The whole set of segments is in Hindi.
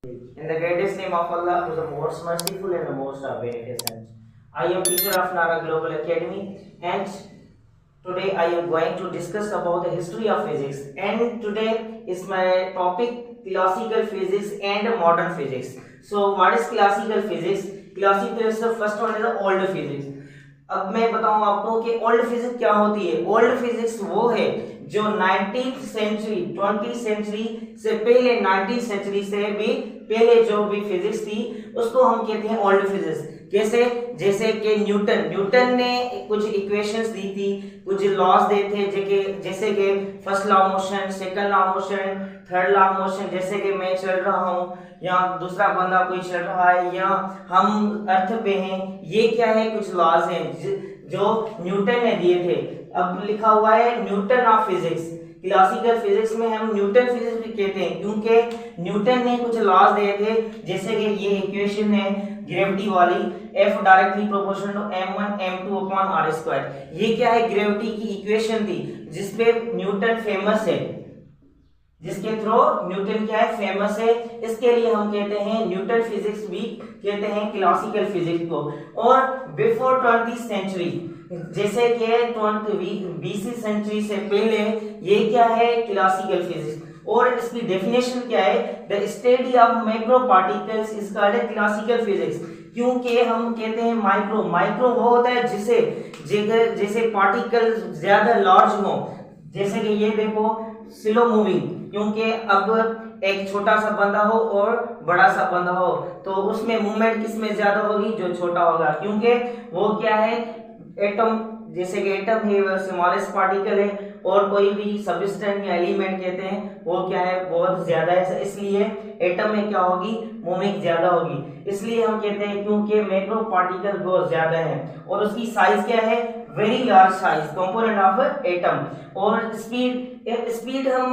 In the greatest name of Allah, who is the most merciful and the most beneficent. I am teacher of Nara Global Academy, and today I am going to discuss about the history of physics. And today is my topic classical physics and modern physics. So what is classical physics? Classical physics, the first one is the old physics. अब मैं बताऊं आपको कि ओल्ड फिजिक्स क्या होती है। ओल्ड फिजिक्स वो है जो 19th सेंचुरी 20th सेंचुरी से पहले 19th सेंचुरी से भी पहले जो भी फिजिक्स थी उसको हम कहते हैं ओल्ड फिजिक्स। कैसे? जैसे कि न्यूटन ने कुछ इक्वेशंस दी थी, कुछ लॉज दिए थे, जैसे कि first law of motion, second law of motion, third law of motion, जैसे कि मैं चल रहा हूँ या दूसरा बंदा कोई चल रहा है या हम अर्थ पे हैं, ये क्या है? कुछ लॉज हैं जो न्यूटन ने दिए थे। अब लिखा हुआ है Newton of physics. Classical physics में हम न्यूटन फिजिक्स भी कहते हैं क्योंकि न्यूटन ने कुछ लॉज दिए थे, जैसे कि ये इक्वेशन है ग्रेविटी वाली, F directly proportional to m1 m2 upon r square. ये क्या है? ग्रेविटी की इक्वेशन थी जिसपे न्यूटन फेमस है, जिसके थ्रू न्यूटन क्या है? फेमस है। इसके लिए हम कहते हैं न्यूटन फिजिक्स भी कहते हैं क्लासिकल फिजिक्स को। और बिफोर 20th सेंचुरी, जैसे कि 20वीं सेंचुरी से पहले, ये क्या है? Classical physics. और इसकी डेफिनेशन क्या है? The study of micro particles is called classical physics. क्योंकि हम कहते हैं माइक्रो वो होता है जैसे पार्टिकल ज्यादा लार्ज हो, जैसे कि ये देखो स्लो मूविंग, क्योंकि अब एक छोटा सा बंदा हो और बड़ा सा बंदा हो तो उसमें मूवमेंट किसमें ज्यादा होगी? जो छोटा होगा, क्योंकि वो क्या है? एटम, जैसे कि एटम है वो स्मॉलेस्ट पार्टिकल है और कोई भी सब्सटेंस या एलिमेंट कहते हैं वो क्या है? बहुत ज्यादा है, इसलिए एटम में क्या होगी? मूवमेंट ज्यादा होगी। इसलिए हम कहते हैं क्योंकि मैक्रो पार्टिकल बहुत ज्यादा है और उसकी साइज क्या है? Very large size component of atom. और स्पीड हम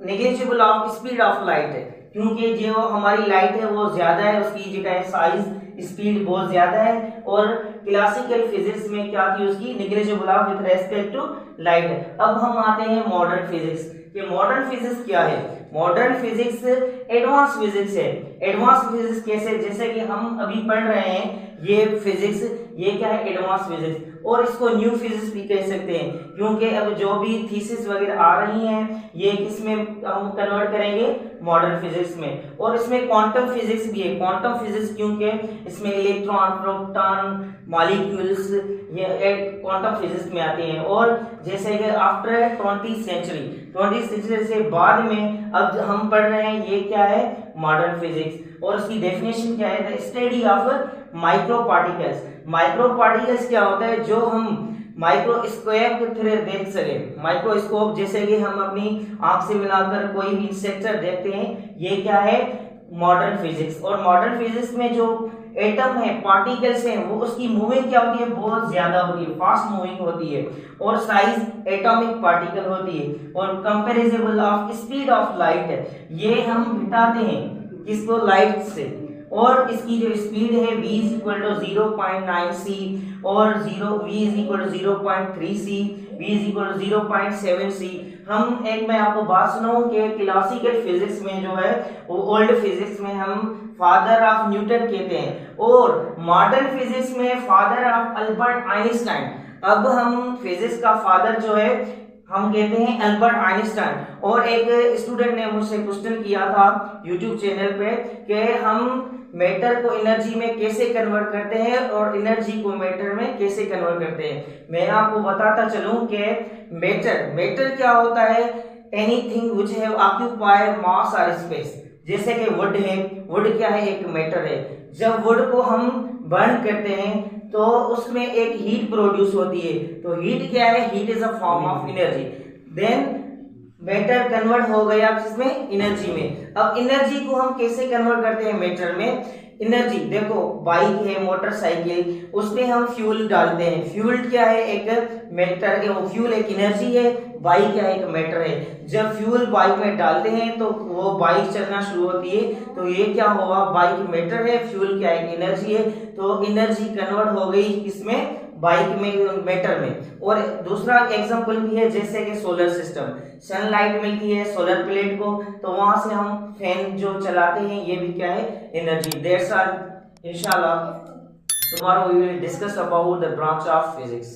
negligible of speed of light है, क्योंकि जो हमारी लाइट है वो ज्यादा है, उसकी जो है साइज स्पीड बहुत ज्यादा है। और क्लासिकल फिजिक्स में क्या थी? उसकी negligible of with respect to light. अब हम आते हैं मॉडर्न फिजिक्स कि मॉडर्न फिजिक्स क्या है। मॉडर्न फिजिक्स एडवांस फिजिक्स है। एडवांस फिजिक्स कैसे? जैसे कि हम अभी पढ़ रहे हैं ये फिजिक्स, ये क्या है? Advance physics. और इसको न्यू फिजिक्स भी कह सकते हैं क्योंकि अब जो भी थीसिस वगैरह आ रही हैं ये किसमें हम कन्वर्ट करेंगे? मॉडर्न फिजिक्स में। और इसमें क्वांटम फिजिक्स भी है। क्वांटम फिजिक्स क्योंकि इसमें इलेक्ट्रॉन, प्रोटॉन, मॉलिक्यूल्स ये क्वांटम फिजिक्स में आते हैं। और जैसे कि आफ्टर 20th सेंचुरी से बाद में अब हम पढ़ रहे हैं ये क्या है? Modern physics. और उसकी डेफिनेशन क्या है? The study of micro particles. Micro particles क्या होता है? जो हम माइक्रोस्कोप के थ्रू देख सके। माइक्रोस्कोप जैसे कि हम अपनी आंख से मिलाकर कोई भी इंस्ट्रक्चर देखते हैं, ये क्या है? Modern physics. और मॉडर्न फिजिक्स में जो एटम है, पार्टिकल्स हैं, वो उसकी मूविंग क्या होती है? बहुत ज्यादा होती है, फास्ट मूविंग होती है और साइज एटॉमिक पार्टिकल होती है। और comparable of speed of light, ये हम घटाते हैं किसको? लाइट से। और इसकी जो स्पीड है v = 0.9 c और v = 0.3 c, v = 0.7 c। हम एक मैं आपको बात सुनाऊं कि क्लासिकल फिजिक्स में जो है वो ओल्ड फिजिक्स में हम फादर ऑफ न्यूटन कहते हैं और मॉडर्न फिजिक्स में फादर ऑफ अल्बर्ट आइंस्टाइन। अब हम फिजिक्स का फादर जो है हम कहते हैं अल्बर्ट आइंस्टाइन। और एक स्टूडेंट ने मुझसे क्वेश्चन किया था YouTube चैनल पे कि हम मैटर को एनर्जी में कैसे कन्वर्ट करते हैं और एनर्जी को मैटर में कैसे कन्वर्ट करते हैं। मैं आपको बताता चलूं कि मैटर क्या होता है? एनीथिंग व्हिच हैव ऑक्यूपाई मास और स्पेस। जैसे कि वुड है, वुड क्या है? एक मैटर है। जब वुड को हम बर्न करते हैं तो उसमें एक हीट प्रोड्यूस होती है, तो हीट क्या है? Heat is a form of energy. Then matter convert हो गया किसमें? एनर्जी में। अब एनर्जी को हम कैसे कन्वर्ट करते हैं मैटर में? एनर्जी देखो, बाइक है, मोटरसाइकिल, उसमें हम फ्यूल डालते हैं। फ्यूल क्या है? एक मैटर है, वो फ्यूल एक एनर्जी है। बाइक क्या है? एक मैटर है। जब फ्यूल बाइक में डालते हैं तो वो बाइक चलना शुरू होती है, तो ये क्या होगा? बाइक मैटर है, फ्यूल क्या है? एनर्जी है। तो एनर्जी कन्वर्ट हो गई किसमें? बाइक में, मैटर में। और दूसरा एग्जांपल भी है जैसे कि सोलर सिस्टम, सनलाइट मिलती है सोलर प्लेट को, तो वहां से हम फैन जो चलाते हैं, ये भी क्या है, एनर्जी। दैट्स आर इंशाल्लाह tomorrow we will discuss about the branch of physics.